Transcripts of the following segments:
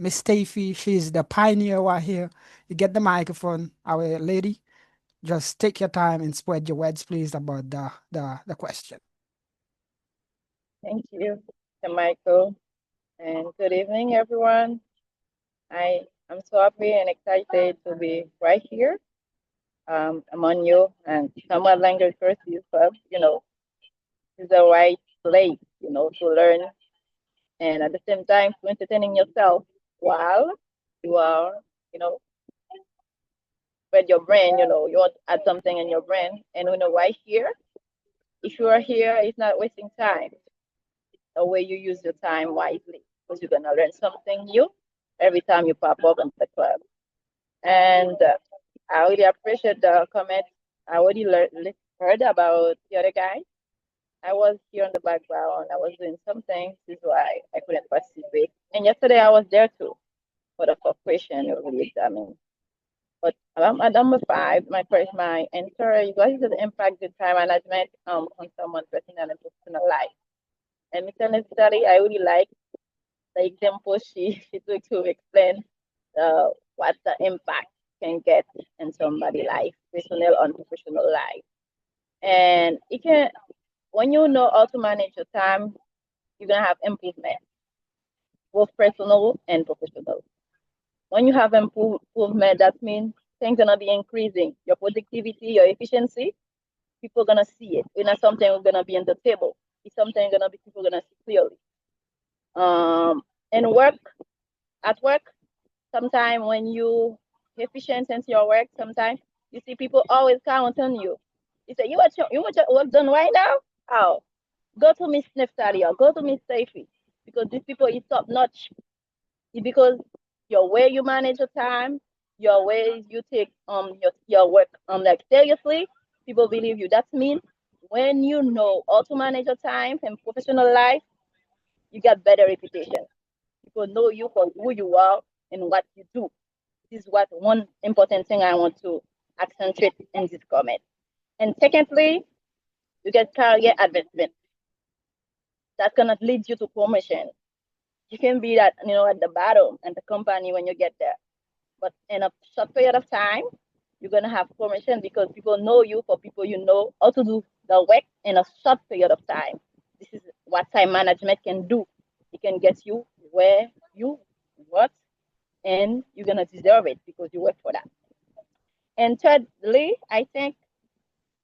Miss Stacey, she's the pioneer right here. You get the microphone, our lady. Just take your time and spread your words, please, about the question. Thank you, Mr. Michael, and good evening, everyone. I'm so happy and excited to be right here among you, and Somewhat Language Courses Club, is the right place, to learn and at the same time to entertaining yourself while you are, you know, with your brain, you want to add something in your brain. And right here, if you are here, it's not wasting time. The way you use your time wisely, because you're gonna learn something new every time you pop up in the club. And I really appreciate the comment. I already heard about the other guy. I was here in the background. I was doing something. This is why I couldn't participate. And yesterday I was there too for the fourth question you really examined. But at number 5, my answer is what is the impact of time management on someone's personal and professional life? And Mr. Necessary, I really like the example she took to explain what the impact can get in somebody's life, personal and professional life. And it can, when you know how to manage your time, you're gonna have improvement, both personal and professional. When you have improvement, that means things gonna be increasing. Your productivity, your efficiency, people gonna see it. It's not something gonna be on the table. It's something gonna be people gonna see clearly. And at work, sometimes when you efficient in your work, sometimes you see people always count on you. You say, you want your work done right now? Oh, go to Miss Neftali or go to Miss Safety, because these people is top notch. It's because your way you manage your time, your way you take your work like seriously, people believe you. That means when you know how to manage your time and professional life, you get better reputation. People know you for who you are and what you do. This is what one important thing I want to accentuate in this comment. And secondly, you get career advancement. That's gonna lead you to promotion. You can be at at the bottom in the company when you get there, but in a short period of time, you're gonna have promotion because people know you for people you know how to do the work in a short period of time. This is what time management can do. It can get you where you want, and you're gonna deserve it because you work for that. And thirdly, I think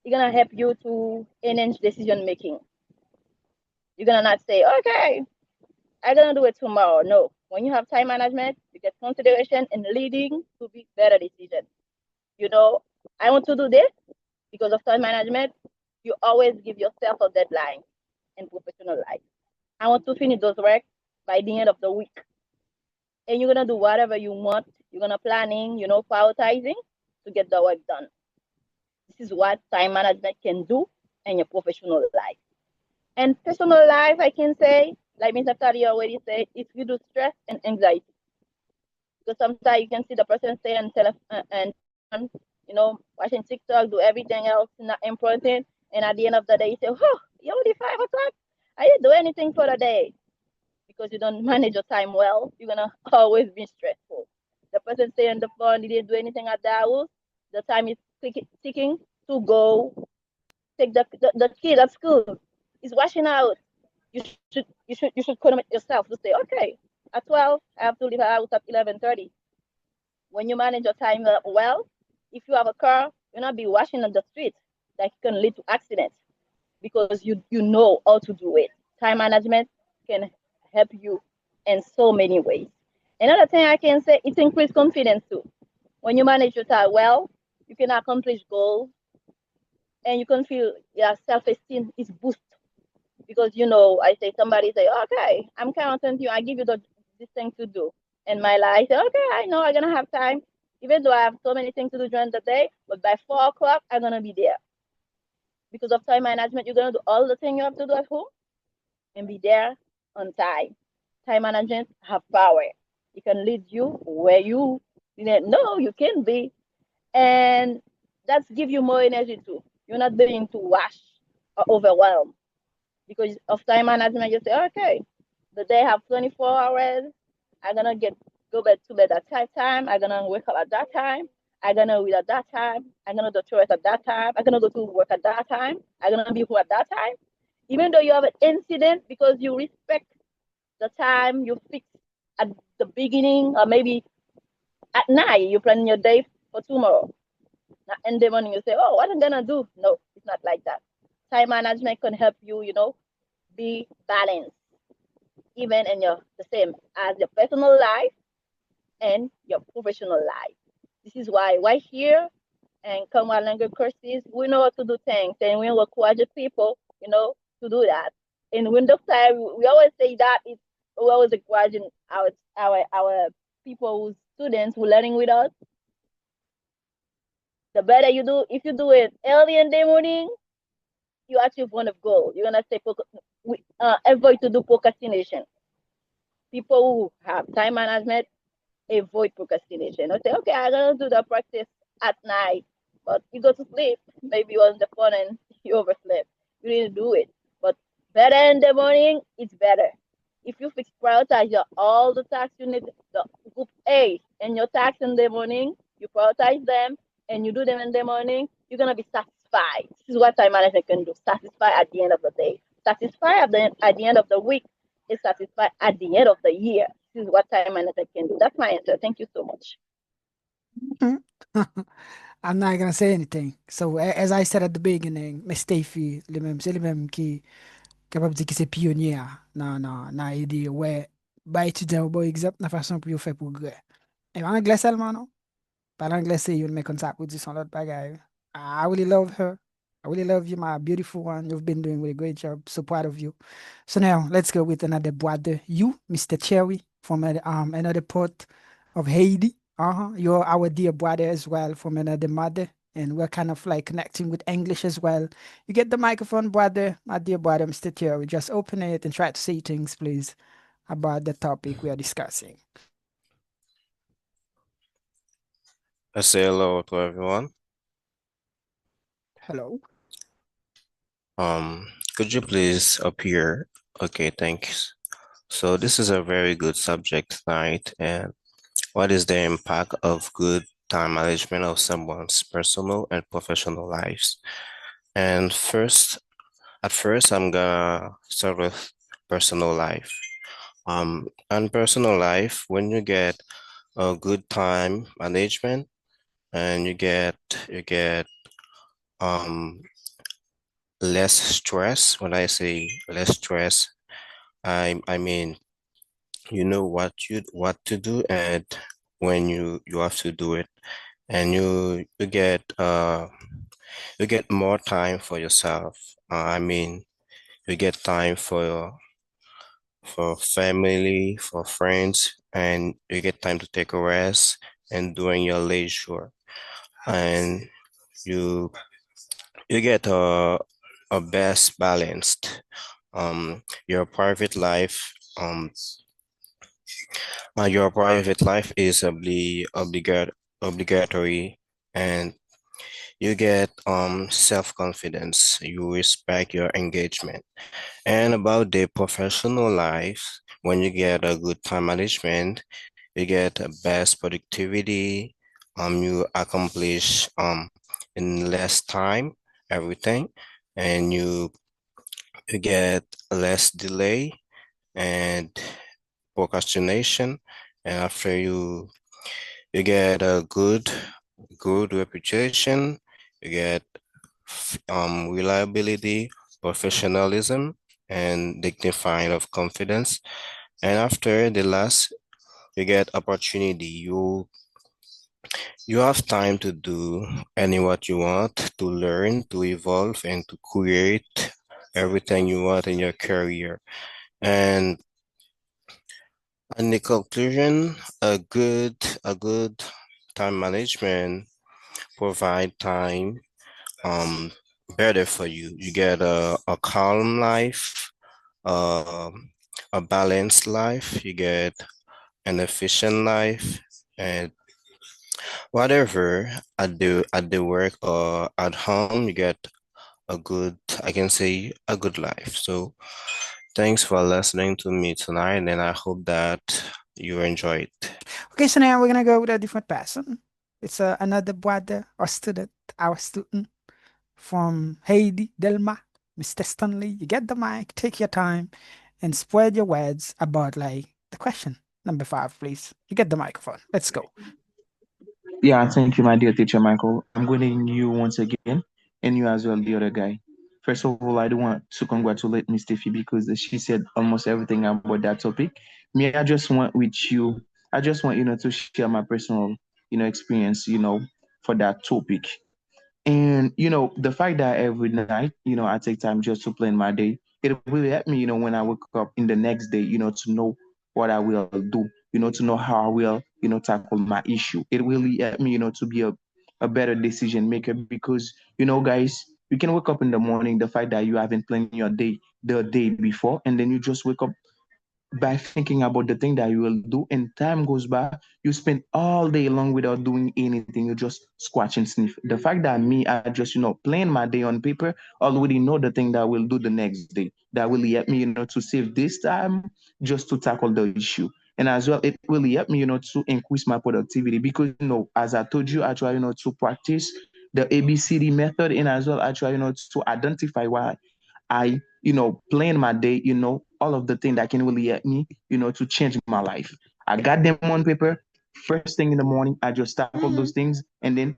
it's gonna help you to enhance decision making. You're gonna not say, okay, I'm gonna do it tomorrow. No. When you have time management, you get consideration and leading to be better decision. I want to do this because of time management. You always give yourself a deadline in professional life. I want to finish those work by the end of the week. And you're gonna do whatever you want. You're gonna planning, prioritizing to get the work done. This is what time management can do in your professional life. And personal life, I can say, like Mr. Tari already said, it's due to stress and anxiety. Because sometimes you can see the person stay on telephone and watching TikTok, do everything else not important, and at the end of the day, you say, "Oh, it's only 5 o'clock. I didn't do anything for the day." Because you don't manage your time well, you're gonna always be stressful. The person stay on the phone, he didn't do anything at the house. The time is ticking to go take the kid at school. He's washing out. You should commit yourself to say, okay, at 12, I have to leave the house at 11:30. When you manage your time well, if you have a car, you'll not be washing on the street. That can lead to accidents because you know how to do it. Time management can help you in so many ways. Another thing I can say, it increases confidence too. When you manage your time well, you can accomplish goals and you can feel your self-esteem is boosted because I say somebody say, okay, I'm counting on you. I give you this thing to do in my life. I say, okay, I know I'm gonna have time, even though I have so many things to do during the day. But by 4 o'clock, I'm gonna be there because of time management. You're gonna do all the things you have to do at home and be there on time. Time management have power. It can lead you where you didn't know you can be, and that's give you more energy too. You're not being too rushed or overwhelmed because of time management. You say, okay, the day have 24 hours. I'm gonna get go bed to bed at that time. I'm gonna wake up at that time. I'm gonna read at that time. I'm gonna do chores at that time. I'm gonna go to work at that time. I'm gonna be home at that time. Even though you have an incident, because you respect the time you fix at the beginning, or maybe at night you plan your day for tomorrow. Now in the morning you say, "Oh, what I'm gonna do?" No, it's not like that. Time management can help you, be balanced, even in your the same as your personal life and your professional life. This is why right here and Common Language courses, we know how to do things, and we encourage people, to do that. And when doctor, we always say that we always encouraging our people, who students who learning with us. The better you do, if you do it early in the morning, you achieve one of goal. You're gonna say avoid to do procrastination. People who have time management avoid procrastination. I say, okay, I'm gonna do the practice at night, but you go to sleep, maybe you on the phone and you overslept. You didn't do it. But better in the morning, it's better. If you fix prioritize all the tasks you need, the group A and your tasks in the morning, you prioritize them and you do them in the morning, you're gonna be satisfied. This is what time management can do. Satisfied at the end of the day. Satisfied at the end of the week is satisfied at the end of the year. This is what time management can do. That's my answer. Thank you so much. I'm not gonna say anything. So as I said at the beginning, Miss Steffi, c'est le même qui capable de dire que c'est pionnier dans l'idée ouais, bah étudiant au bon exemple, la façon pour faire progrès. Et en anglais seulement, non? Pas l'anglais, c'est you make contact with son l'autre bagaille. I really love her. I really love you, my beautiful one. You've been doing a really great job. So proud of you. So now let's go with another brother. You, Mr. Cherry, from another port of Haiti. You're our dear brother as well from another mother. And we're kind of like connecting with English as well. You get the microphone, brother, my dear brother, Mr. Cherry. Just open it and try to say things, please, about the topic we are discussing. I say hello to everyone. Hello. Could you please appear? Okay, thanks. So this is a very good subject tonight, and what is the impact of good time management of someone's personal and professional lives? And at first, I'm gonna start with personal life. And personal life, when you get a good time management and you get um less stress. When I say less stress, I mean you know what to do and when you have to do it, and you get more time for yourself. I mean you get time for family, for friends, and you get time to take a rest and doing your leisure, and you you get a best balanced your private life. Your private life is obligatory, and you get self-confidence. You respect your engagement. And about the professional life, when you get a good time management, you get a best productivity. You accomplish in less time everything, and you get less delay and procrastination, and after you get a good reputation, you get reliability, professionalism, and dignified of confidence. And after the last, you get opportunity. You have time to do any what you want, to learn, to evolve, and to create everything you want in your career. And in the conclusion, a good time management provide time better for you. You get a calm life, uh, a balanced life, you get an efficient life, and whatever at the work or at home, you get a good, I can say, a good life. So thanks for listening to me tonight, and I hope that you enjoy it. Okay, so now we're gonna go with a different person. It's another brother or student, our student from Haiti, Delma, Mr. Stanley. You get the mic, take your time, and spread your words about like the question. Number 5, please. You get the microphone. Let's go. Yeah, thank you, my dear teacher Michael. I'm greeting you once again, and you as well, the other guy. First of all, I do want to congratulate Miss Tiffy because she said almost everything about that topic. Me, I just want with you, I just want to share my personal experience for that topic. And the fact that every night, I take time just to plan my day, it really helped me, when I wake up in the next day, to know what I will do, to know how I will, tackle my issue. It really helped me, to be a better decision maker because, guys, you can wake up in the morning, the fact that you haven't planned your day the day before, and then you just wake up by thinking about the thing that you will do, and time goes by, you spend all day long without doing anything, you just scratch and sniff. The fact that me, I just plan my day on paper, already know the thing that I will do the next day, that will help me to save this time just to tackle the issue. And as well, it really helped me to increase my productivity because as I told you, I try to practice the ABCD method, and as well I try to identify why I, plan my day, all of the things that can really help me, to change my life. I got them on paper. First thing in the morning, I just tackle those things, and then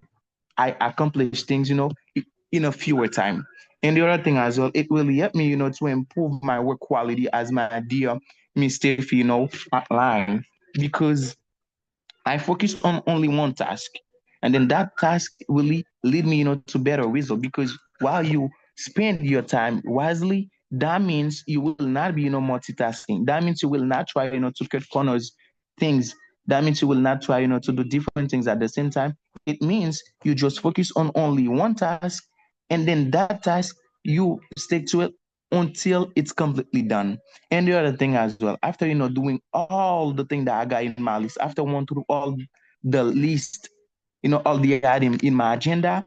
I accomplish things, in a fewer time. And the other thing as well, it really helped me, to improve my work quality as my dear Miss Steffi, outlined, because I focus on only one task. And then that task really lead me, to better result because while you spend your time wisely, that means you will not be, multitasking. That means you will not try, to cut corners things. That means you will not try, to do different things at the same time. It means you just focus on only one task, and then that task you stick to it until it's completely done. And the other thing as well, after doing all the thing that I got in my list, after going through all the list, all the item in my agenda,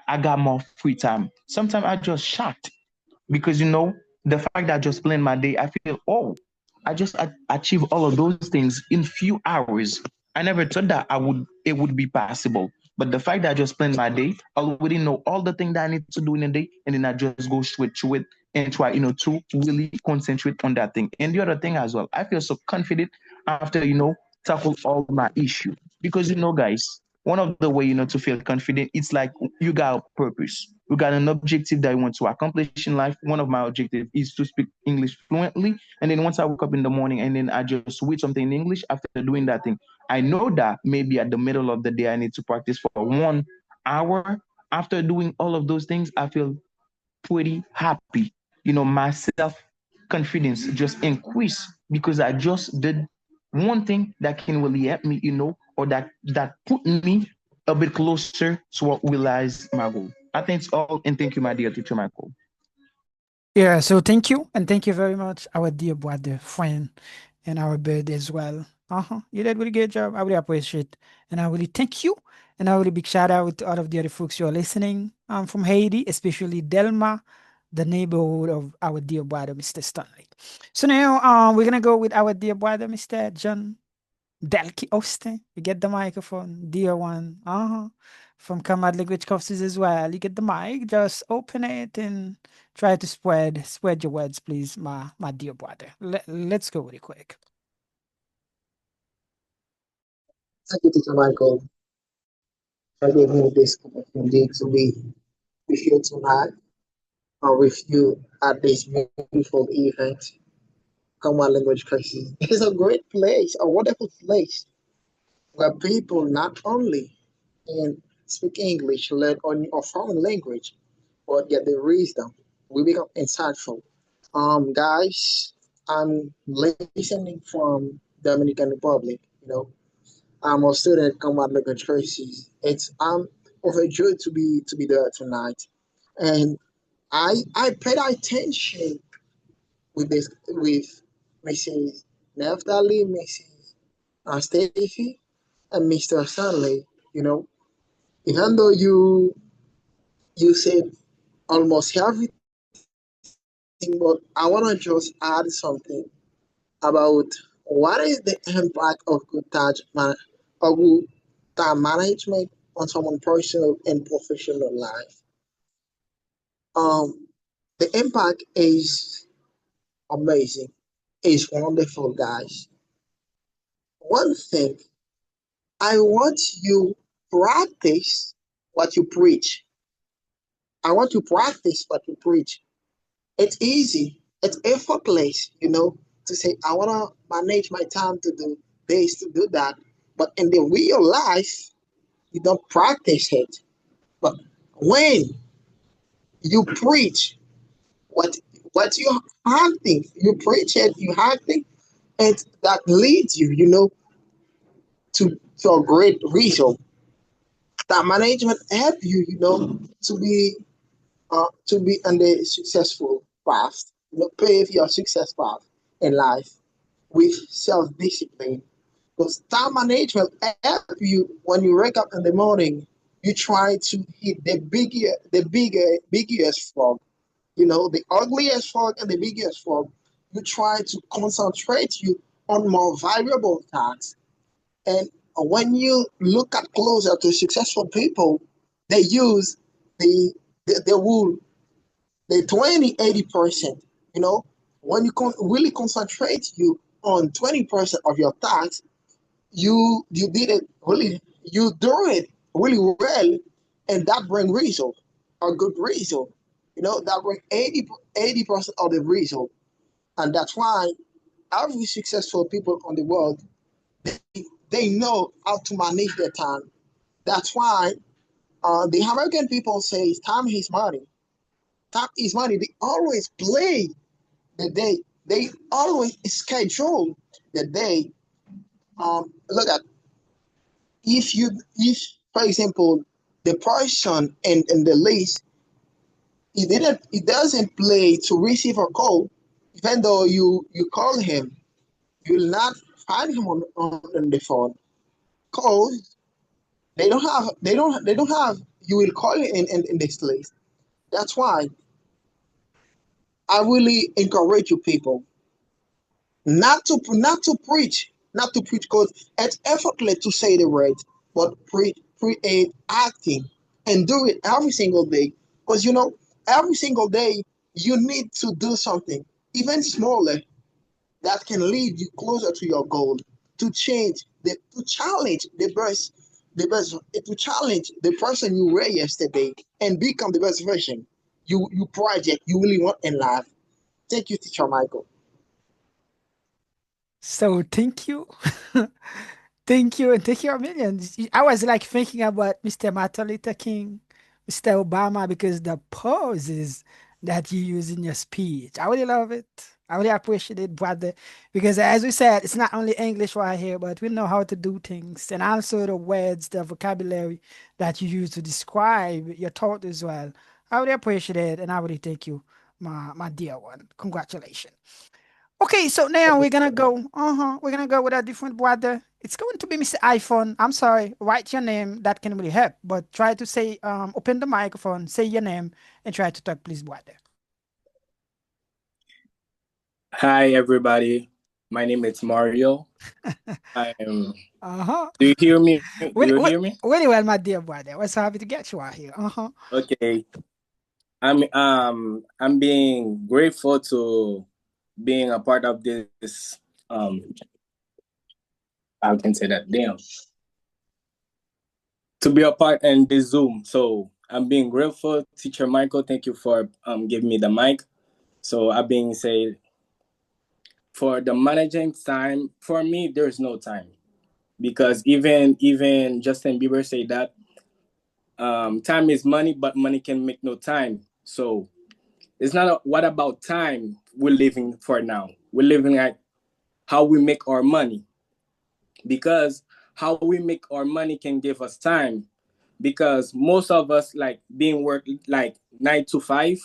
I got more free time. Sometimes I just shocked because the fact that I just planned my day, I feel, oh, I just achieve all of those things in few hours. I never thought that it would be possible. But the fact that I just planned my day, I already know all the things that I need to do in a day, and then I just go straight to it and try, to really concentrate on that thing. And the other thing as well, I feel so confident after, tackle all my issue. Because guys, one of the way, to feel confident, it's like you got a purpose. You got an objective that you want to accomplish in life. One of my objectives is to speak English fluently. And then once I wake up in the morning and then I just read something in English after doing that thing, I know that maybe at the middle of the day I need to practice for 1 hour. After doing all of those things, I feel pretty happy. My self confidence just increased because I just did one thing that can really help me, or that put me a bit closer to what realize my goal. I think it's all, and thank you, my dear teacher Michael. Yeah, so thank you, and thank you very much, our dear brother, friend, and our bird as well. You did a really good job. I really appreciate, and I really thank you, and a really big shout out to all of the other folks who are listening from Haiti, especially Delma, the neighborhood of our dear brother, Mr. Stanley. So now we're gonna go with our dear brother, Mr. John Delki Austin. You get the microphone, dear one. From Command Language Courses as well. You get the mic, just open it and try to spread your words, please, my dear brother. Let's go really quick. Thank you, Teacher Michael, for giving me this opportunity to be with you tonight, or with you at this beautiful event, Common Language Courses. It is a great place, a wonderful place, where people not only can speak English, learn on a foreign language, but get the wisdom. We become insightful. Guys, I'm listening from Dominican Republic. I'm a student at Common Language Courses. I'm overjoyed to be there tonight, and I paid attention with Mrs. Neftali, Mrs. Stacey, and Mr. Stanley. You know, even though you said almost everything, but I wanna just add something about what is the impact of good time management on someone's personal and professional life? Um, the impact is amazing. It's wonderful, guys. One thing, I want you practice what you preach. I want to practice what you preach. It's easy. It's effortless, to say, I want to manage my time to do this, to do that. But in the real life, you don't practice it. But when you preach what you acting, you preach it, you acting, and that leads you, to a great result. That management help you, to be on the successful path, pave your success path in life with self-discipline. Because time management help you when you wake up in the morning, you try to hit biggest frog, the ugliest frog and the biggest frog. You try to concentrate you on more valuable tasks. And when you look at closer to successful people, they use the rule, the 20-80%. When you really concentrate you on 20% of your tasks, you did it really, you do it really well, and that bring result, a good result. That bring 80% of the result, and that's why every successful people on the world, they know how to manage their time. That's why the American people say time is money. Time is money. They always play the day. They always schedule the day. Look at, if for example the person in the list, he doesn't play to receive a call, even though you call him, you will not find him on the phone. Calls, they don't have you will call him in this list. That's why I really encourage you people not to preach because it's effortless to say the words, but create acting and do it every single day. Because every single day you need to do something, even smaller, that can lead you closer to your goal, to challenge to challenge the person you were yesterday and become the best version you project you really want in life. Thank you, Teacher Michael. So thank you. Thank you, and thank you a million. I was like thinking about Mr. Martin Luther King, Mr. Obama, because the pauses that you use in your speech, I really love it. I really appreciate it, brother, because as we said, it's not only English right here, but we know how to do things, and also the words, the vocabulary that you use to describe your thought as well. I really appreciate it, and I really thank you, my dear one. Congratulations. Okay, so now we're gonna go. We're gonna go with a different brother. It's going to be Mr. iPhone. I'm sorry. Write your name. That can really help. But try to say, open the microphone, say your name, and try to talk, please, brother. Hi, everybody. My name is Mario. I'm. Do you hear me? Do you hear me? Really well, my dear brother. We're so happy to get you out here. Okay. I'm being grateful to being a part of this. I can say that. Damn. To be a part in this Zoom. So I'm being grateful, Teacher Michael. Thank you for giving me the mic. So I'm being said, for the managing time, for me, there's no time. Because even Justin Bieber said that time is money, but money can make no time. So it's not what about time we're living for now. We're living at how we make our money, because how we make our money can give us time. Because most of us like being work like 9 to 5,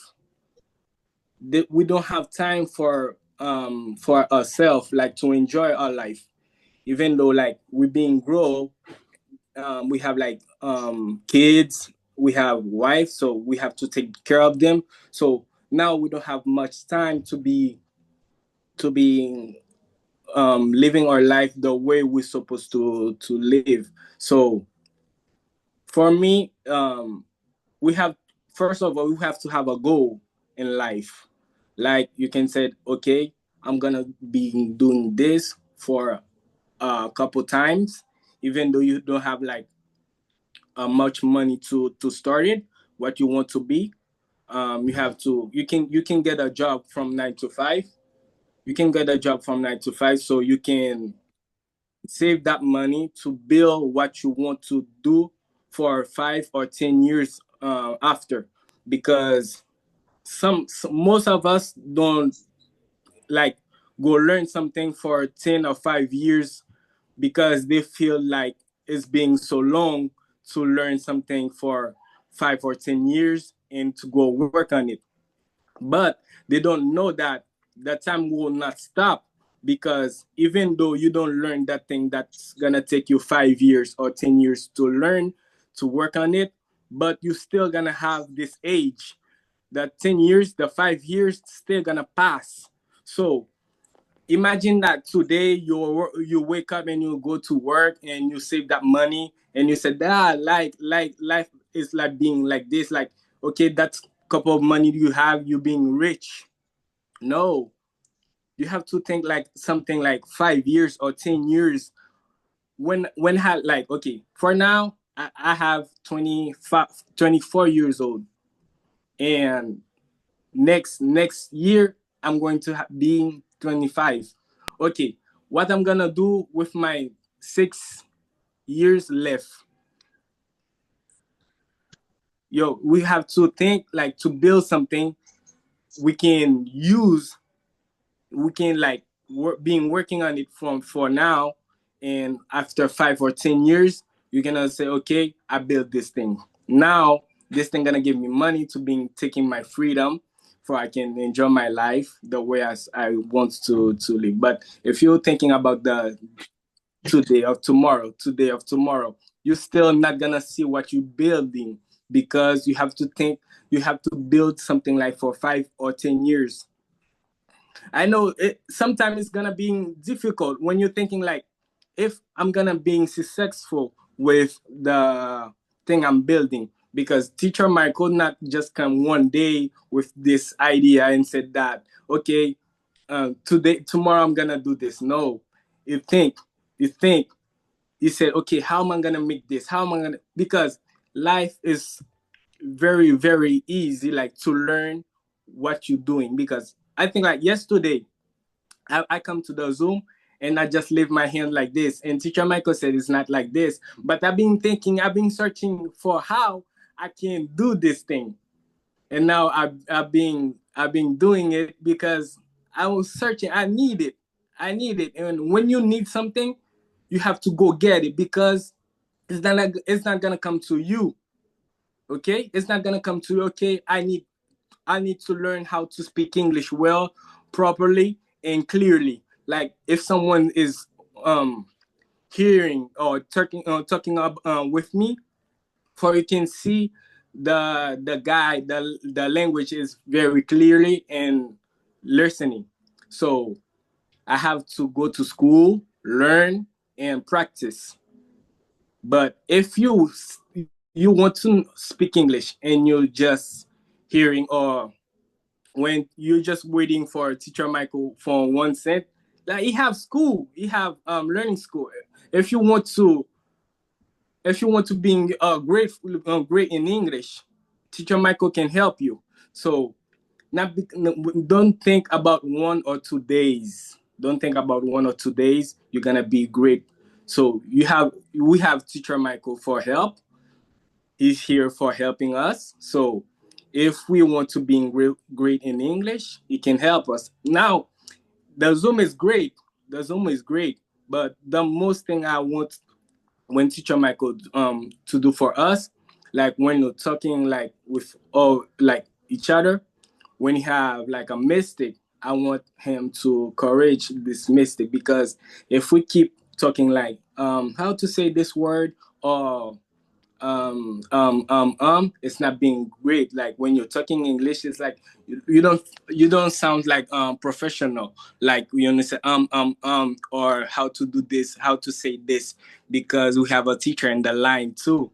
we don't have time for ourselves, like to enjoy our life. Even though like we're being grown, we have like kids, we have wives, so we have to take care of them. So now we don't have much time to be living our life the way we're supposed to live. So for me, we have, first of all, we have to have a goal in life. Like you can say, okay, I'm gonna be doing this for a couple times, even though you don't have like much money to start it, what you want to be. You have to, you can get a job from 9 to 5. You can get a job from 9 to 5, so you can save that money to build what you want to do for 5 or 10 years after. Because most of us don't like go learn something for 10 or 5 years because they feel like it's being so long to learn something for 5 or 10 years and to go work on it. But they don't know that that time will not stop, because even though you don't learn that thing that's gonna take you 5 years or 10 years to learn, to work on it, but you still gonna have this age. That 10 years, the 5 years still gonna pass. So imagine that today you wake up and you go to work and you save that money and you said, like life is like being like this, like okay, that's couple of money you have, you being rich. No, you have to think like something like 5 years or 10 years. When had like, okay, for now I have 25 24 years old, and next year I'm going to be 25. Okay, what I'm gonna do with my 6 years left? Yo, we have to think like to build something we can use. We can like being working on it from for now, and after 5 or 10 years you're gonna say, okay, I built this thing. Now this thing gonna give me money to being taking my freedom, for I can enjoy my life the way as I want to live. But if you're thinking about the today of tomorrow, you're still not gonna see what you're building, because you have to think, you have to build something like for 5 or 10 years. I know it sometimes it's gonna be difficult when you're thinking like, if I'm gonna be successful with the thing I'm building, because teacher Michael not just come one day with this idea and said that, okay, tomorrow I'm gonna do this. No, you think, you think, you said, okay, how am I gonna make this? How am I gonna? Because life is very very easy, like to learn what you're doing. Because I think like yesterday I come to the Zoom and I just leave my hand like this. And teacher Michael said it's not like this. But I've been thinking, I've been searching for how I can do this thing. And now I've been doing it because I was searching. I need it. I need it. And when you need something, you have to go get it, because it's not gonna come to you. Okay? It's not gonna come to you. Okay, I need to learn how to speak English well, properly, and clearly. Like if someone is hearing or talking up with me, for you can see the language is very clearly and listening. So I have to go to school, learn, and practice. But if you want to speak English and you're just hearing, or when you're just waiting for teacher Michael for 1 cent, like he have school, he have learning school. If you want to, if you want to be great in English, teacher Michael can help you. So don't think about 1 or 2 days. Don't think about 1 or 2 days. You're gonna be great. So we have teacher Michael for help. He's here for helping us. So if we want to be great in English, he can help us. Now, the Zoom is great. The Zoom is great. But the most thing I want when teacher Michael to do for us, like when you're talking like with all like each other, when you have like a mistake, I want him to correct this mistake. Because if we keep talking like how to say this word, or it's not being great. Like when you're talking English, it's like you don't sound like professional. Like you understand or how to do this, how to say this, because we have a teacher in the line too.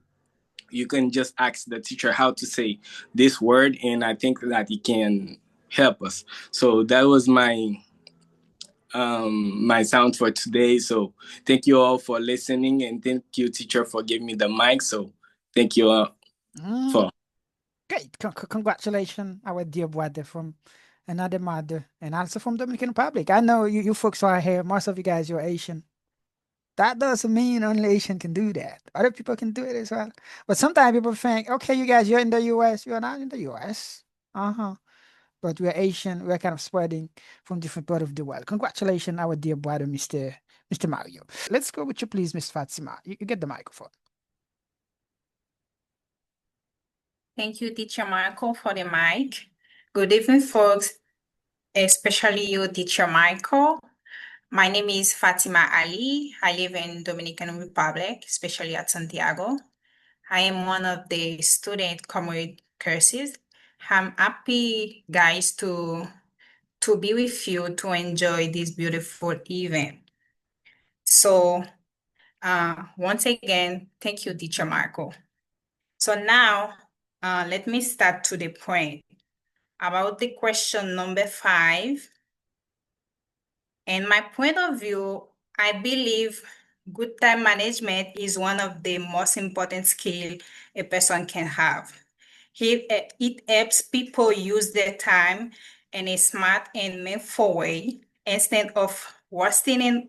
You can just ask the teacher how to say this word, and I think that he can help us. So that was my sound for today. So thank you all for listening, and thank you, teacher, for giving me the mic. So thank you all for. Great. Congratulations, our dear brother from another mother and also from Dominican Republic. I know you folks are here. Most of you guys, you're Asian. That doesn't mean only Asian can do that. Other people can do it as well. But sometimes people think, okay, you guys, you're in the US. You're not in the US. But we're Asian. We're kind of spreading from different part of the world. Congratulations, our dear brother, Mr. Mario. Let's go with you, please, Miss Fatima. You get the microphone. Thank you, Teacher Michael, for the mic. Good evening, folks, especially you, Teacher Michael. My name is Fatima Ali. I live in Dominican Republic, especially at Santiago. I am one of the student comrade courses. I'm happy, guys, to be with you to enjoy this beautiful event. So, once again, thank you, Teacher Michael. So now, let me start to the point. About the question number 5, in my point of view, I believe good time management is one of the most important skills a person can have. It helps people use their time in a smart and meaningful way instead of wasting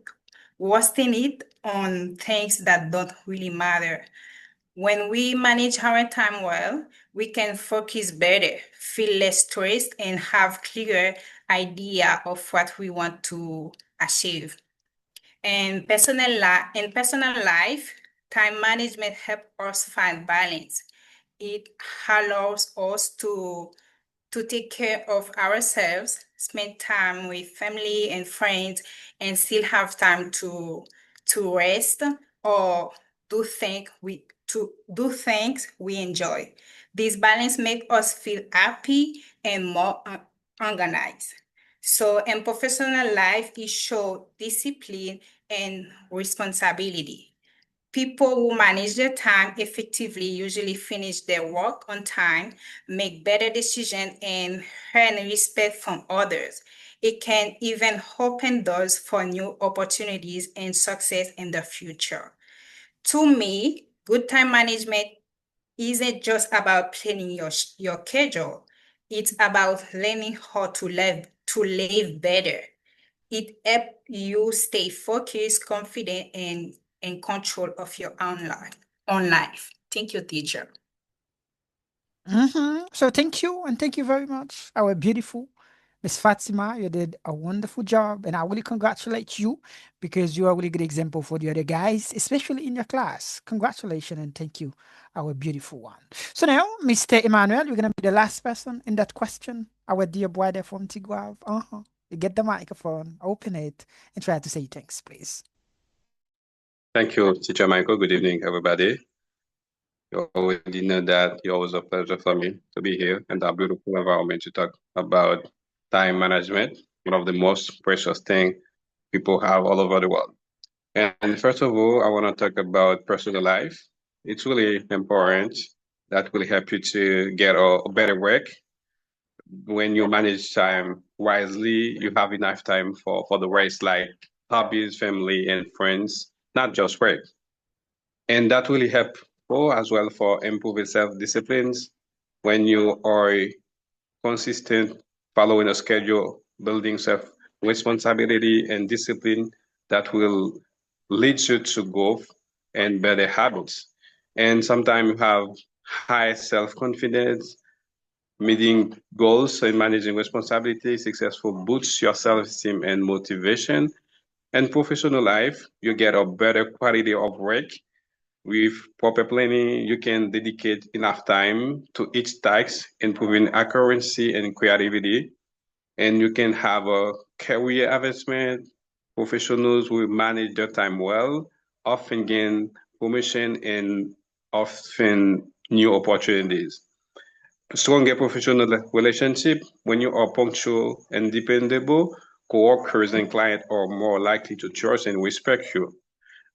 it on things that don't really matter. When we manage our time well, we can focus better, feel less stressed, and have clearer idea of what we want to achieve. In personal life, time management helps us find balance. It allows us to take care of ourselves, spend time with family and friends, and still have time to rest or do things we enjoy. This balance makes us feel happy and more organized. So in professional life, it shows discipline and responsibility. People who manage their time effectively usually finish their work on time, make better decisions, and earn respect from others. It can even open doors for new opportunities and success in the future. To me, good time management isn't just about planning your schedule. It's about learning how to live better. It helps you stay focused, confident, and in control of your own life. Thank you, teacher. So thank you, and thank you very much, our beautiful Miss Fatima. You did a wonderful job, and I really congratulate you because you are a really good example for the other guys, especially in your class. Congratulations and thank you, our beautiful one. So now, Mr. Emmanuel, you're gonna be the last person in that question. Our dear brother from Tiguav. You get the microphone, open it, and try to say thanks, please. Thank you, Teacher Michael. Good evening, everybody. You already know that it's always a pleasure for me to be here in that beautiful environment to talk about time management, one of the most precious things people have all over the world. And first of all, I want to talk about personal life. It's really important. That will help you to get a better work. When you manage time wisely, you have enough time for the rest, like hobbies, family, and friends, not just work. And that really help as well for improving self-disciplines. When you are consistent, following a schedule, building self-responsibility and discipline, that will lead you to growth and better habits. And sometimes you have high self-confidence, meeting goals and managing responsibility, successful boosts your self-esteem and motivation. And professional life, you get a better quality of work. With proper planning, you can dedicate enough time to each task, improving accuracy and creativity. And you can have a career advancement. Professionals who manage their time well often gain promotion and often new opportunities. Stronger professional relationship, when you are punctual and dependable, coworkers and clients are more likely to trust and respect you.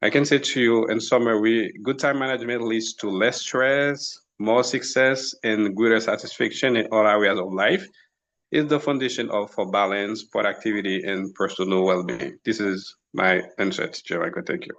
I can say to you in summary, good time management leads to less stress, more success, and greater satisfaction in all areas of life. It's the foundation of for balance, productivity, and personal well-being. This is my answer, Teacher Michael. Thank you.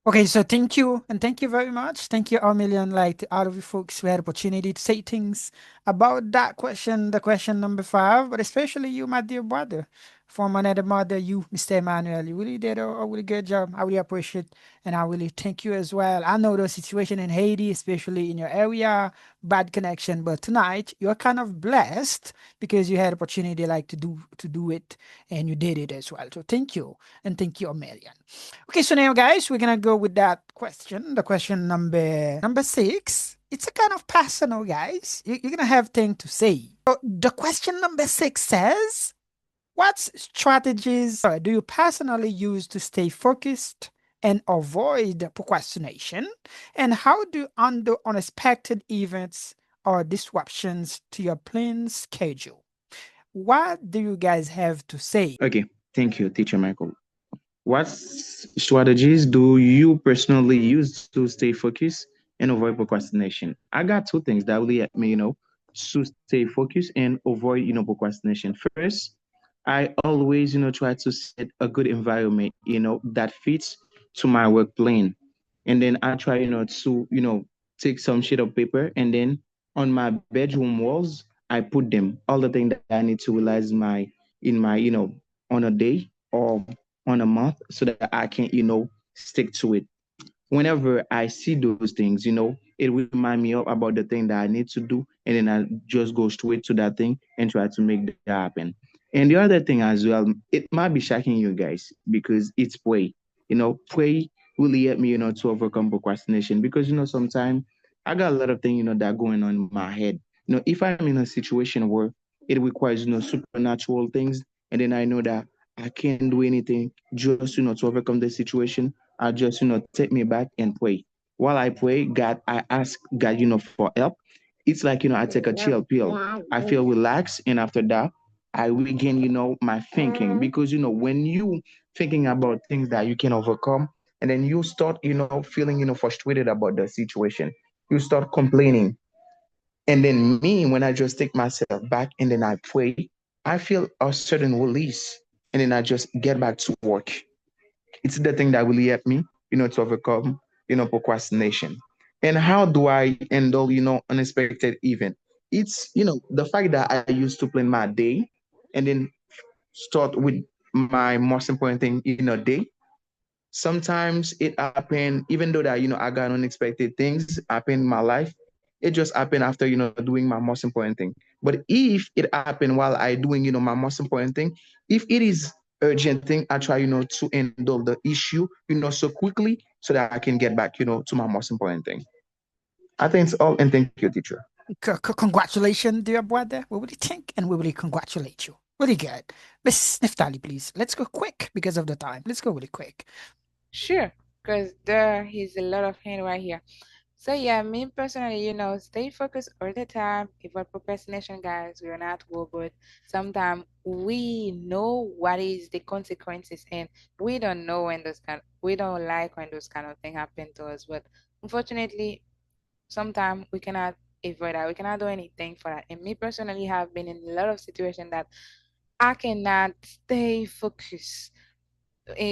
Okay, so thank you, and thank you very much. Thank you, Armelian, like to all of you folks who had opportunity to say things about that question, the question number 5, but especially you, my dear brother, from another mother, you, Mr. Emmanuel. You really did a really good job. I really appreciate, and I really thank you as well. I know the situation in Haiti, especially in your area, bad connection, but tonight you're kind of blessed because you had opportunity like to do it, and you did it as well. So thank you, and thank you, Armelian. Okay, so now guys, we're gonna go with that question. The question number 6. It's a kind of personal, guys. You're gonna have things to say. So the question number 6 says, what strategies do you personally use to stay focused and avoid procrastination? And how do you handle unexpected events or disruptions to your planned schedule? What do you guys have to say? Okay, thank you, Teacher Michael. What strategies do you personally use to stay focused and avoid procrastination? I got two things that will help me, to stay focused and avoid, procrastination. First, I always, try to set a good environment, that fits to my work plan. And then I try, to, take some sheet of paper and then on my bedroom walls, I put them all the things that I need to realize in my, on a day or on a month so that I can, stick to it. Whenever I see those things, it will remind me of about the thing that I need to do, and then I just go straight to that thing and try to make that happen. And the other thing as well, it might be shocking you guys because it's pray. Pray really help me, to overcome procrastination because sometimes I got a lot of things, that going on in my head. If I'm in a situation where it requires, supernatural things, and then I know that I can't do anything just, to overcome the situation, I just, take me back and pray. While I pray, God, I ask God, for help. It's like, I take a chill pill. I feel relaxed. And after that, I regain, my thinking. Because, when you thinking about things that you can overcome, and then you start, feeling, frustrated about the situation, you start complaining. And then me, when I just take myself back and then I pray, I feel a certain release. And then I just get back to work. It's the thing that really helped me, to overcome, procrastination. And how do I handle, unexpected event? It's, the fact that I used to plan my day and then start with my most important thing in a day. Sometimes it happen, even though that, I got unexpected things happen in my life, it just happened after, doing my most important thing. But if it happened while I doing, my most important thing, if it is urgent thing, I try, to handle the issue, so quickly so that I can get back, to my most important thing. I think it's all, and thank you, teacher. Congratulations, dear brother. We really think and we really congratulate you. Really good. Miss Neftali, please. Let's go quick because of the time. Let's go really quick. Sure, because there is a lot of hand right here. So yeah, me personally, stay focused all the time. Avoid procrastination, guys. We're not robot. Sometimes we know what is the consequences, and we don't know when we don't like when those kind of things happen to us. But unfortunately, sometimes we cannot avoid that. We cannot do anything for that. And me personally have been in a lot of situations that I cannot stay focused.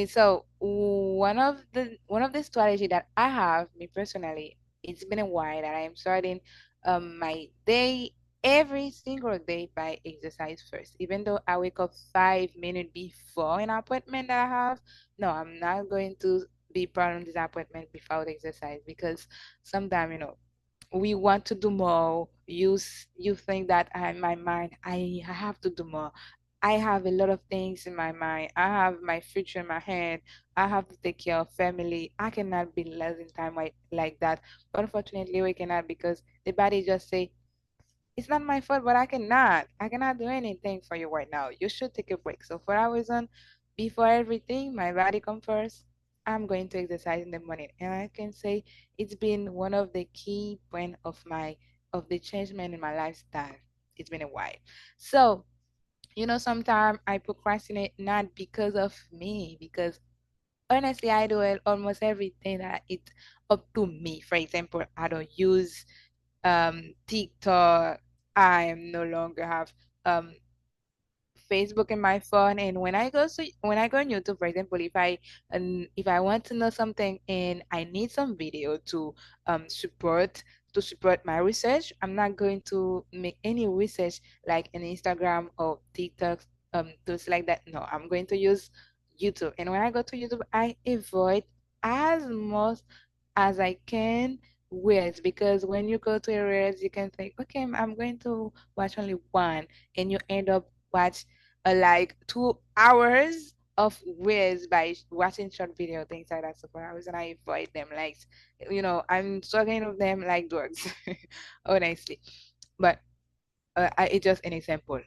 So one of the strategy that I have, me personally, it's been a while that I'm starting my day every single day by exercise first. Even though I wake up 5 minutes before an appointment that I have, no, I'm not going to be part of this appointment without exercise because sometimes we want to do more. You think that in my mind I have to do more. I have a lot of things in my mind. I have my future in my hand. I have to take care of family. I cannot be less in time like that. But unfortunately, we cannot because the body just say, it's not my fault, but I cannot. I cannot do anything for you right now. You should take a break. So for that reason, before everything, my body comes first. I'm going to exercise in the morning. And I can say it's been one of the key point of the changement in my lifestyle. It's been a while. So, sometimes I procrastinate not because of me, because honestly, I do almost everything that it's up to me. For example, I don't use TikTok. I am no longer have um Facebook in my phone, and when I go on YouTube, for example, if I want to know something and I need some video um support support my research, I'm not going to make any research like an Instagram or TikTok, those like that. No, I'm going to use YouTube. And when I go to YouTube, I avoid as much as I can Reels, because when you go to a Reels, you can think, okay, I'm going to watch only one, and you end up watch like 2 hours of Reels by watching short video things like that. So for hours, and I avoid them like, I'm struggling with them like drugs, honestly. But it's just an example.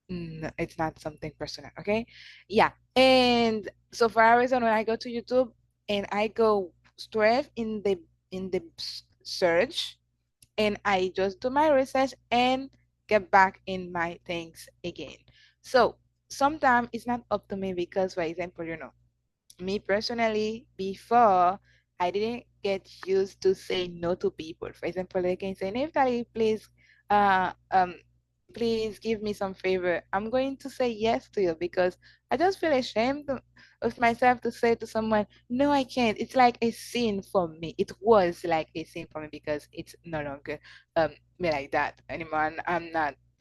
It's not something personal, okay? Yeah. And so for a reason, when I go to YouTube and I go straight in the search, and I just do my research and get back in my things again. So sometimes it's not up to me because, for example, me personally, before, I didn't get used to say no to people. For example, they can say, Neftali, uh, um, please give me some favor. I'm going to say yes to you because I just feel ashamed of myself to say to someone, no, I can't. It's like a sin for me. It was like a sin for me because it's no longer me like that anymore. And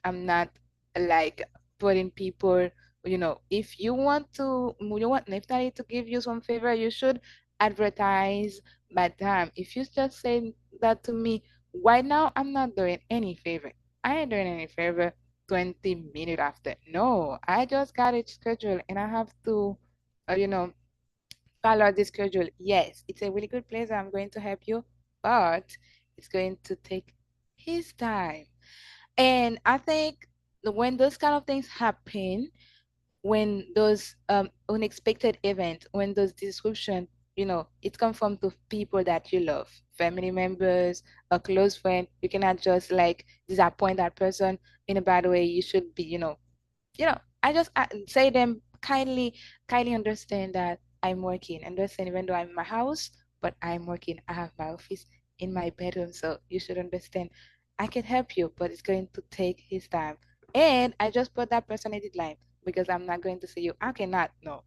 I'm not like putting people, if you want Neftali to give you some favor, you should advertise by time. If you just say that to me right now, I'm not doing any favor. I ain't doing any favor 20 minutes after. No, I just got it scheduled and I have to, you know, follow the schedule. Yes, it's a really good place. I'm going to help you, but it's going to take his time. And I think when those kind of things happen, when those unexpected events, when those description, it comes from the people that you love, family members, a close friend. You cannot just like disappoint that person in a bad way. You should be, I just say them kindly understand that I'm working. Understand even though I'm in my house, but I'm working. I have my office in my bedroom, so you should understand. I can help you, but it's going to take his time. And I just put that person a deadline because I'm not going to say you, I cannot, no.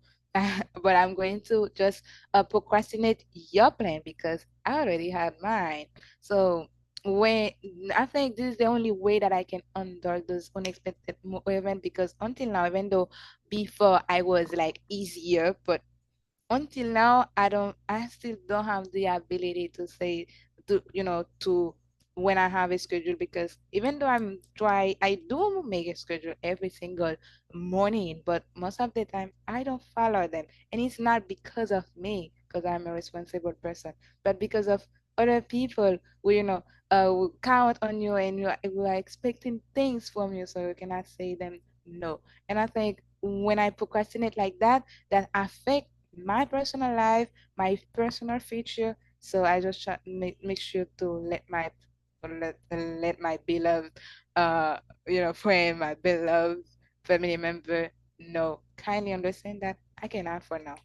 But I'm going to just procrastinate your plan because I already had mine. So when I think this is the only way that I can endure those unexpected events, because until now, even though before I was like easier, but until now I still don't have the ability to say to when I have a schedule, because even though I do make a schedule every single morning, but most of the time I don't follow them. And it's not because of me, because I'm a responsible person, but because of other people who who count on you, and who are expecting things from you, so you cannot say them no. And I think when I procrastinate like that, that affect my personal life, my personal future. So I just try, make sure to let my beloved, friend, my beloved family member know, kindly understand that I cannot for now.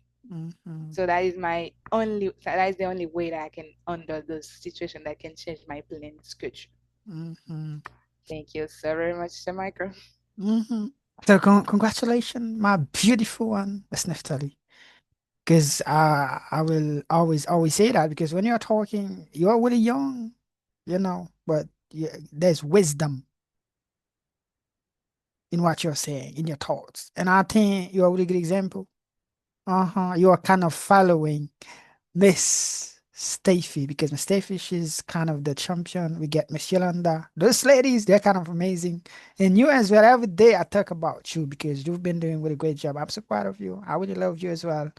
So that is the only way that I can under those situations that can change my plan schedule. Thank you so very much, Sir Michael. So congratulations, my beautiful one, Miss Neftali. Because I will always say that, because when you're talking, you're really young, but there's wisdom in what you're saying, in your thoughts. And I think you're a really good example. You are kind of following Miss Steffi, because Miss Steffi, she's kind of the champion. We get Miss Yolanda. Those ladies, they're kind of amazing. And you as well, every day I talk about you because you've been doing a really great job. I'm so proud of you. I really love you as well.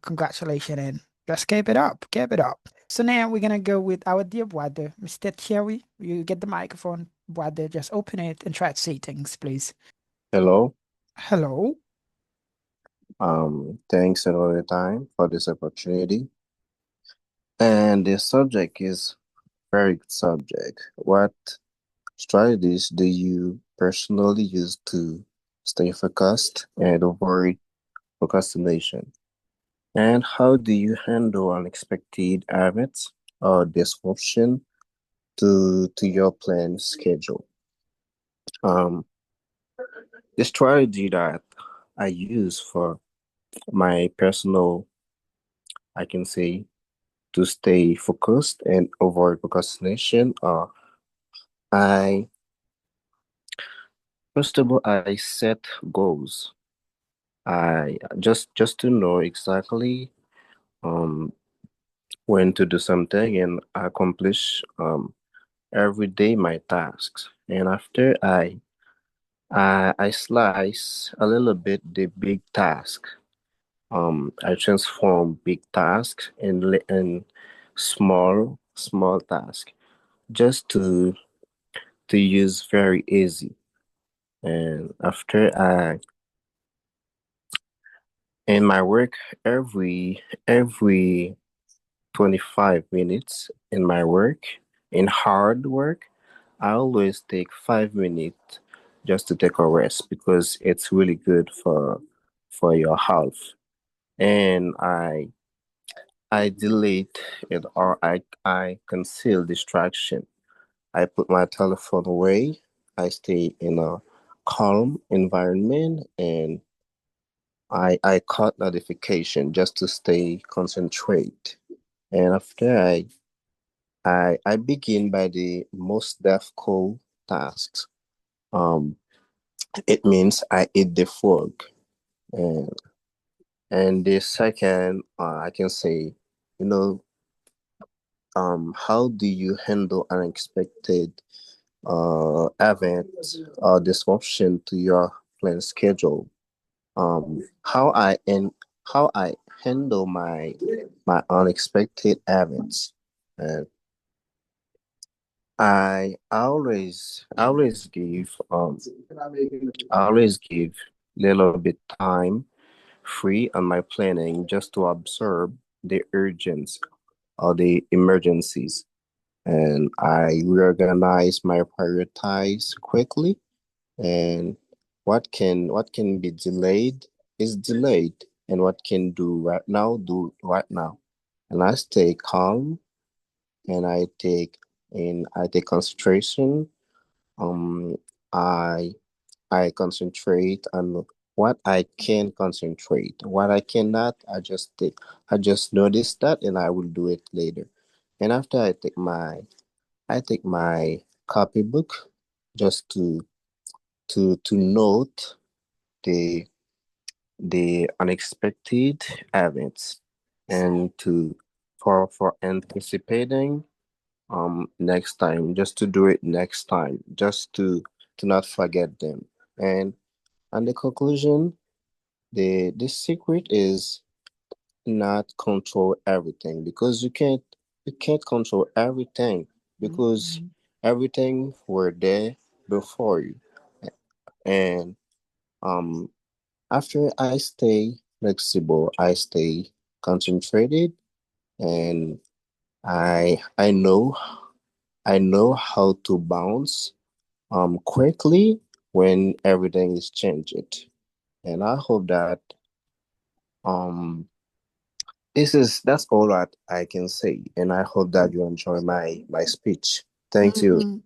Congratulations, and just keep it up. Keep it up. So now we're gonna go with our dear brother, Mr. Thierry. You get the microphone, brother. Just open it and try to say things, please. Hello. Hello. Thanks another time for this opportunity. And the subject is very good subject. What strategies do you personally use to stay focused and avoid procrastination? And how do you handle unexpected events or disruption to your planned schedule? Um, the strategy that I use for my personal, I can say, to stay focused and avoid procrastination, I first of all I set goals. I just to know exactly um when to do something and accomplish every day my tasks. And after I slice a little bit the big task. I transform big tasks in small task just to use very easy. And after I in my work every 25 minutes in my work in hard work, I always take 5 minutes just to take a rest because it's really good for your health. And I delete it or I conceal distraction. I put my telephone away. I stay in a calm environment and I cut notification just to stay concentrate. And after I begin by the most difficult tasks. Um, it means I eat the food, and the second I can say, you know, how do you handle unexpected events or disruption to your planned schedule? How how I handle my unexpected events. And I always give little bit time free on my planning just to observe the urgents or the emergencies. And I reorganize my prioritize quickly, and what can be delayed is delayed, and what can do right now. And I stay calm, and I take concentration. um i I concentrate on what I can concentrate. What I cannot, I just notice that and I will do it later. And after I take my copybook just to note the unexpected events, and for anticipating next time, just to do it next time, just to not forget them. And the conclusion, the secret is not control everything, because you can't control everything, because everything were there before you. And um after I stay flexible, I stay concentrated, and I know how to bounce quickly when everything is changed. And I hope that um that's all that I can say, and I hope that you enjoy my speech. Thank you.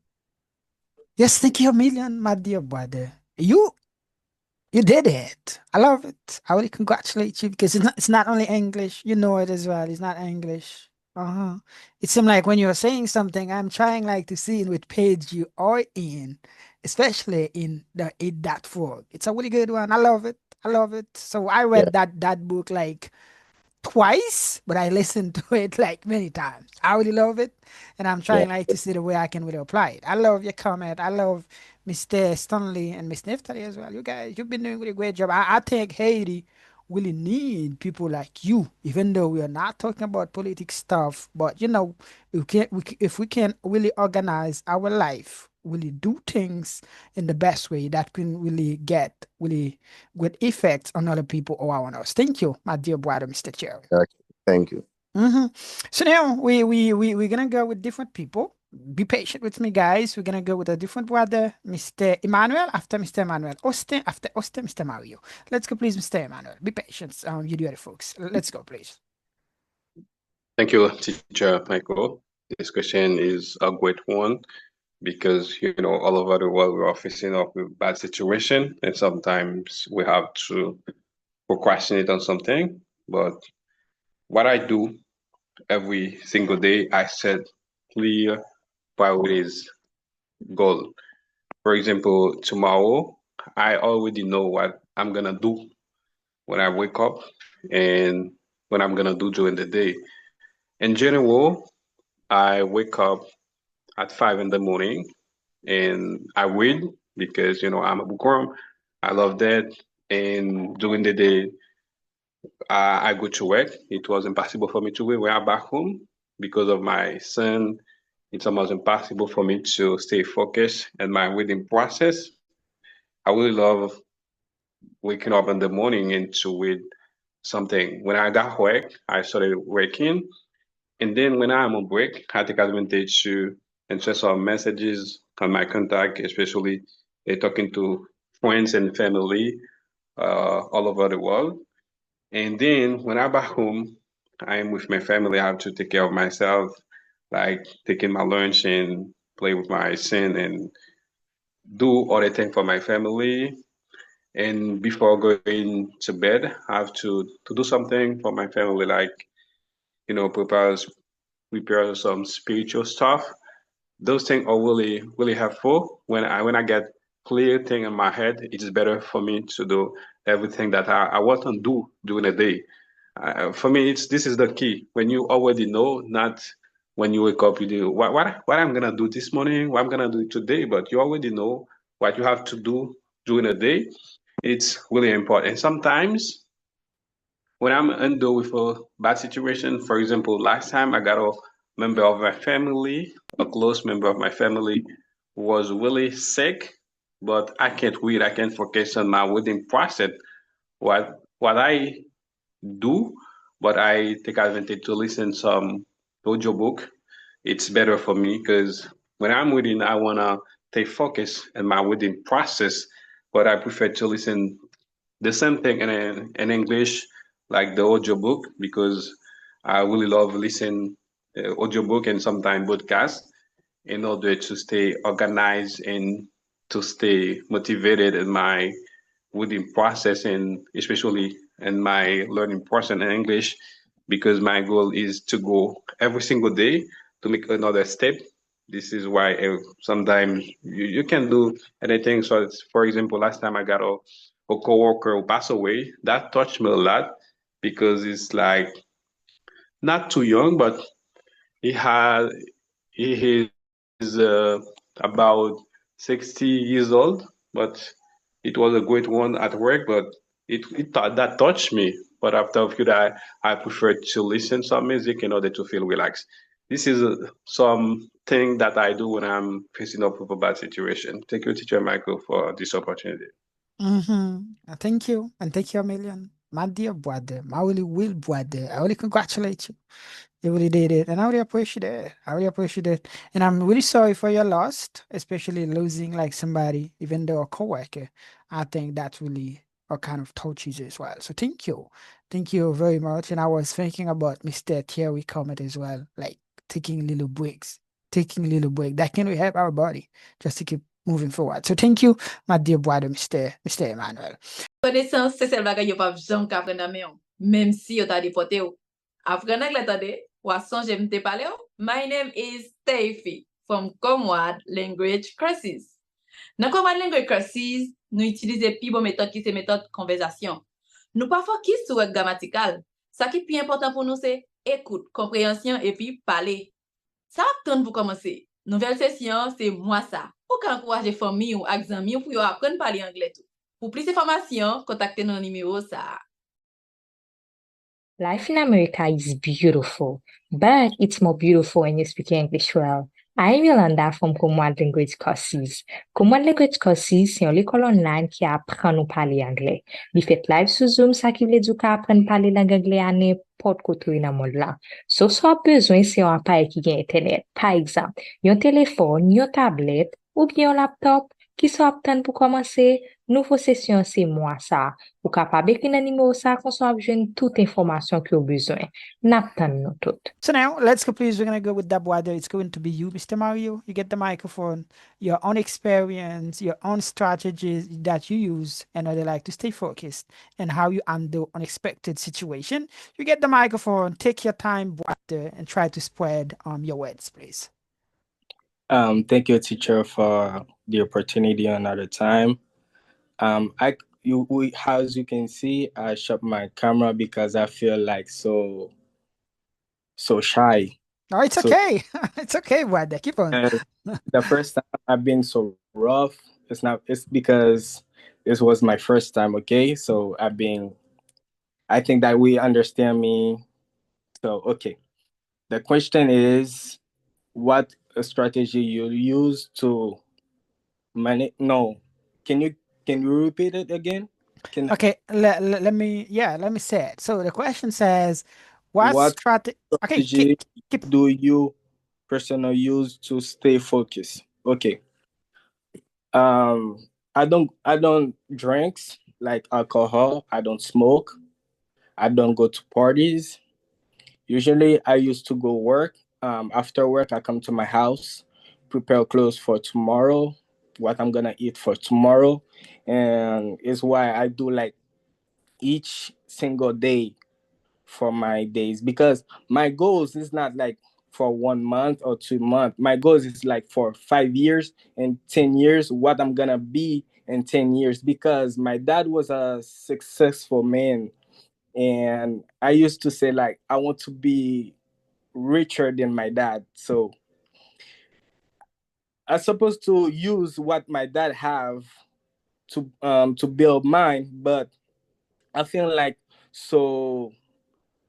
Yes, thank you a million, my dear brother. You did it. I love it. I really congratulate you because it's not only English. You know it as well. It's not English. Uh-huh. It seemed like when you're saying something, I'm trying like to see in which page you are in, especially in the in that fork. It's a really good one. I love it. I love it. So I Yeah, read that book like twice, but I listened to it like many times. I really love it, and I'm yeah, trying like to see the way I can really apply it. I love your comment. I love Mr. Stanley and Miss Neftali as well. You guys, you've been doing really great job. I think Haiti really need people like you, even though we are not talking about politics stuff. But you know, if we can really organize our life really do things in the best way that can really get really good effects on other people around us. Thank you, my dear brother, Mr. Cherry. Okay, thank you. So now we're gonna go with different people. Be patient with me, guys. We're gonna go with a different brother, Mr. Emmanuel. After Mr. Emmanuel, Austin. After Austin, Mr. Mario. Let's go, please, Mr. Emmanuel. Be patient, you do it, folks. Let's go, please. Thank you, Teacher Michael. This question is a great one because, all over the world, we are facing up with bad situation, and sometimes we have to procrastinate on something. But what I do every single day, I set clear priorities goal. For example, tomorrow, I already know what I'm gonna do when I wake up and what I'm gonna do during the day. In general, I wake up at 5 in the morning and I read because I'm a bookworm. I love that. And during the day, I go to work. It was impossible for me to read when I'm back home because of my son. It's almost impossible for me to stay focused in my reading process. I really love waking up in the morning and to read something. When I got work, I started working. And then when I'm on break, I take advantage to answer some messages on my contact, especially talking to friends and family all over the world. And then when I'm back home, I am with my family. I have to take care of myself, like taking my lunch and play with my son and do other things for my family. And before going to bed, I have to do something for my family, like prepare some spiritual stuff. Those things are really really helpful. When I get clear thing in my head, it is better for me to do everything that I want to do during the day. For me, this is the key. When you already know, not when you wake up, you do what I'm gonna do this morning, what I'm gonna do today, but you already know what you have to do during the day. It's really important. And sometimes when I'm under with a bad situation, for example, last time I got a member of my family, a close member of my family, was really sick, but I can't read. I can't focus on my reading process. What I do, but I take advantage to listen some audiobook. It's better for me because when I'm reading, I wanna stay focused in my reading process, but I prefer to listen the same thing in English, like the audiobook, because I really love listening audiobook and sometimes podcast in order to stay organized and to stay motivated in my reading process and especially in my learning process in English, because my goal is to go every single day to make another step. This is why sometimes you can do anything. So, for example, last time I got a coworker who passed away. That touched me a lot because it's like not too young, but he is about 60 years old, but it was a great one at work, but that touched me. But after a few days, I prefer to listen some music in order to feel relaxed. This is something that I do when I'm facing up with a bad situation. Thank you, Teacher Michael, for this opportunity. Thank you, and thank you a million. My dear brother, my really will brother, I really congratulate you. You really did it, and I really appreciate it. I really appreciate it, and I'm really sorry for your loss, especially losing like somebody, even though a coworker. I think that's really a kind of touches as well. So thank you very much. And I was thinking about Mr. Thierry comment as well, like taking little breaks, that can really help our body just to keep moving forward. So thank you, my dear brother, Mr. Emmanuel. Connaissance, c'est celle bagay yo pa jam ka apprendre nan men yo, même si yo ta deporté yo. Apprendre anglais tande, ou a sonje mte pale yo. My name is Steffi from KONNEN Language Courses. Dans KONNEN Language Courses, nous utilisons pi bon méthode qui c'est méthode conversation. Nous pas focus sur règle grammaticale. Ça qui est plus important pour nous c'est écoute, compréhension et puis parler. Ça attend pour commencer. Nouvelle session, c'est moi ça. Pour encourager famille ou amis pour yo apprendre parler anglais tout. Pour plus d'informations, contactez nos numéros ça. Life in America is beautiful, but it's more beautiful when you speak English well. I'm Yolanda from Command Language Courses. Command Language Courses, c'est une école online qui apprend nous parler anglais. Il fait live sur Zoom, ça qui veut dire qu'on apprend à parler langue anglais à n'importe côté dans le monde là. So, soit besoin, c'est un appareil qui a Internet. Par exemple, un téléphone, une tablette ou bien un laptop qui sont aptes pour commencer. Nouveau session, c'est moi ça. Ou capable d'écrire un numéro ça, qu'on soit besoin toute information que vous besoin. N'attend nous tout. So now let's go, please. We're gonna go with Dabwader. It's going to be you, Mr. Mario. You get the microphone, your own experience, your own strategies that you use in order like to stay focused and how you handle unexpected situation. You get the microphone, take your time, Bwader, and try to spread your words, please. Thank you, teacher, for the opportunity another time. As you can see, I shut my camera because I feel like so shy. No, it's okay. It's okay, Bwader. Keep on. The first time I've been so rough, it's because this was my first time, okay? So I think that we understand me. So, okay. The question is, what strategy you use to manage? No, can you repeat it again? Okay, let me say it. So the question says, what strategy do you personally use to stay focused? Okay. I don't drink like alcohol. I don't smoke. I don't go to parties. Usually I used to go work. After work, I come to my house, prepare clothes for tomorrow, what I'm gonna eat for tomorrow. And it's why I do like each single day for my days, because my goals is not like for 1 month or 2 months. My goals is like for 5 years and 10 years, what I'm gonna be in 10 years, because my dad was a successful man. And I used to say like, I want to be richer than my dad. So I'm supposed to use what my dad have to build mine, but I feel like so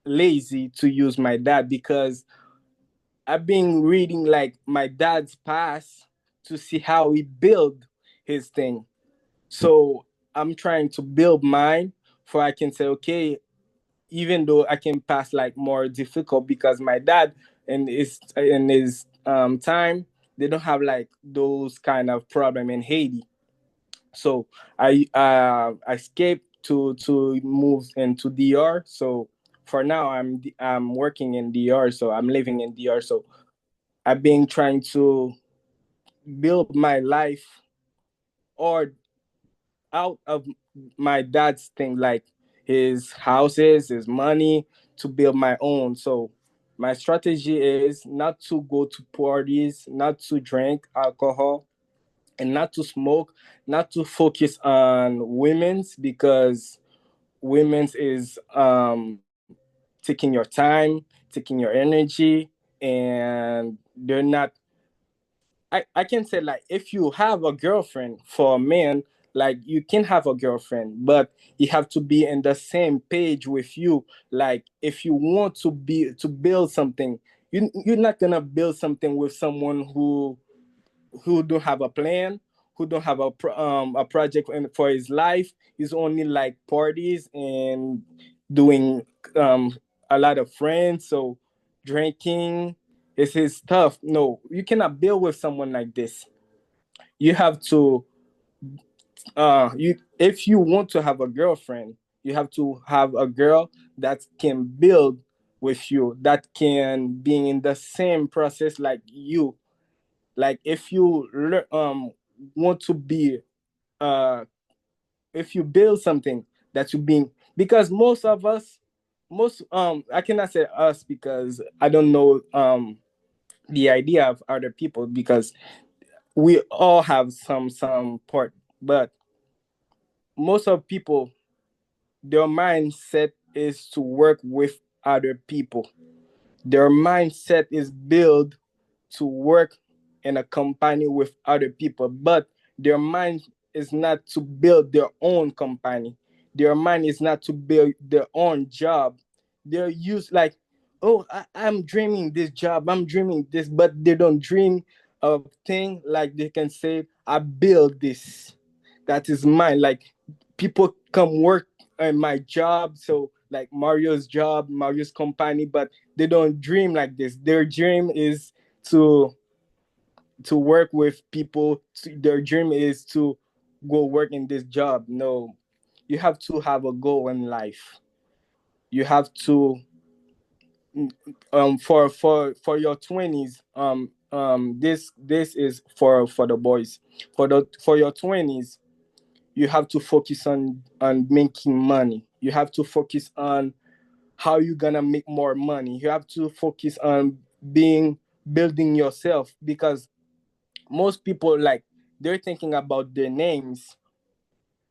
lazy to use my dad, because I've been reading like my dad's past to see how he built his thing. So I'm trying to build mine for I can say, okay, even though I can pass like more difficult, because my dad in his time, they don't have like those kind of problem in Haiti. So I escaped to move into DR. So for now I'm working in DR. So I'm living in DR. So I've been trying to build my life or out of my dad's thing, like his houses, his money, to build my own. So my strategy is not to go to parties, not to drink alcohol, and not to smoke, not to focus on women's, because women's is taking your time, taking your energy, and they're not. I can say like, if you have a girlfriend for a man, like you can have a girlfriend, but you have to be in the same page with you. Like if you want to build something, you're not gonna build something with someone who don't have a plan, who don't have a project for his life. He's only like parties and doing a lot of friends. So drinking is his stuff. No, you cannot build with someone like this. You have to if you want to have a girlfriend, you have to have a girl that can build with you, that can be in the same process like you. Like if you want to be if you build something that you being, because most of us, I cannot say us because I don't know the idea of other people, because we all have some part, but most of people, their mindset is to work with other people. Their mindset is built to work in a company with other people, but their mind is not to build their own company. Their mind is not to build their own job. They're used like oh, I'm dreaming this job, I'm dreaming this, but they don't dream of thing like they can say, I build this. That is mine. Like people come work in my job, so like Mario's job, Mario's company, but they don't dream like this. Their dream is to work with people. Their dream is to go work in this job. No, you have to have a goal in life. You have to for your 20s, this is for the boys. For your 20s, you have to focus on making money. You have to focus on how you're gonna make more money. You have to focus on building yourself, because most people, like, they're thinking about their names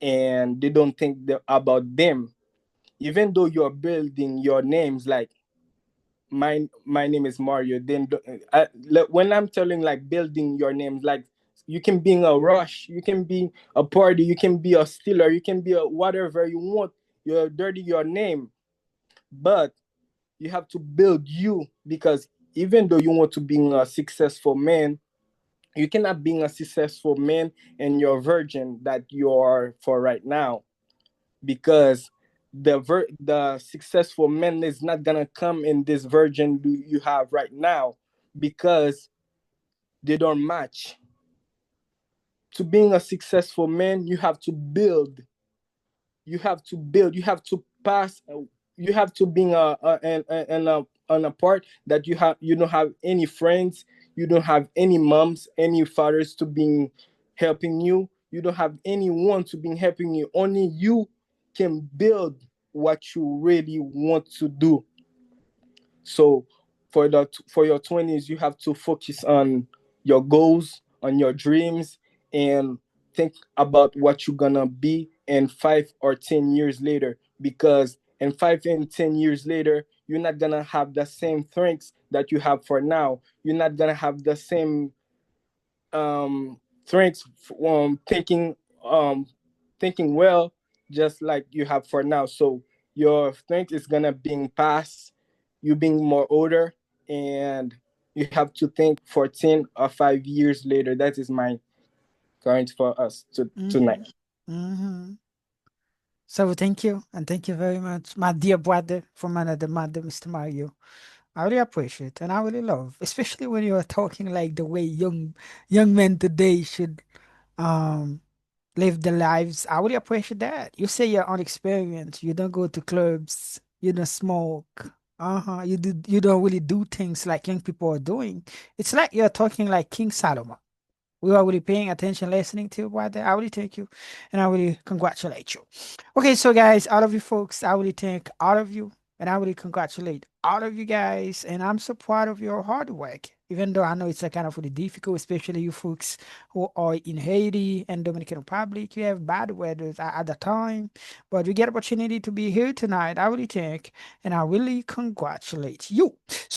and they don't think about them. Even though you're building your names, like my name is Mario. Then when I'm telling like building your names, like you can be a Rush, you can be a Party, you can be a Steeler, you can be a whatever you want. You're dirty your name, but you have to build you, because even though you want to be a successful man, you cannot be a successful man in your virgin that you are for right now, because the successful man is not gonna come in this virgin you have right now, because they don't match. To being a successful man, you have to build. You have to pass. You have to be on a part that you don't have any friends, you don't have any moms, any fathers to be helping you. You don't have anyone to be helping you. Only you can build what you really want to do. So for your 20s, you have to focus on your goals, on your dreams, and think about what you're gonna be in 5 or 10 years later. Because in 5 and 10 years later, you're not gonna have the same strengths that you have for now. You're not gonna have the same strengths, thinking thinking well, just like you have for now. So your strength is gonna being passed, you being more older, and you have to think for 10 or 5 years later. That is my current for us tonight. Mm-hmm. So thank you, and thank you very much, my dear brother from another mother, Mr. Mario. I really appreciate and I really love, especially when you are talking like the way young men today should um live their lives. I really appreciate that. You say you're unexperienced, you don't go to clubs, you don't smoke. You don't really do things like young people are doing. It's like you're talking like King Solomon. We are really paying attention, listening to you, brother. I really thank you and I really congratulate you. Okay, so guys, all of you folks, I really thank all of you and I really congratulate all of you guys. And I'm so proud of your hard work, even though I know it's a kind of really difficult, especially you folks who are in Haiti and Dominican Republic. You have bad weather at the time, but we get opportunity to be here tonight. I really thank and I really congratulate you.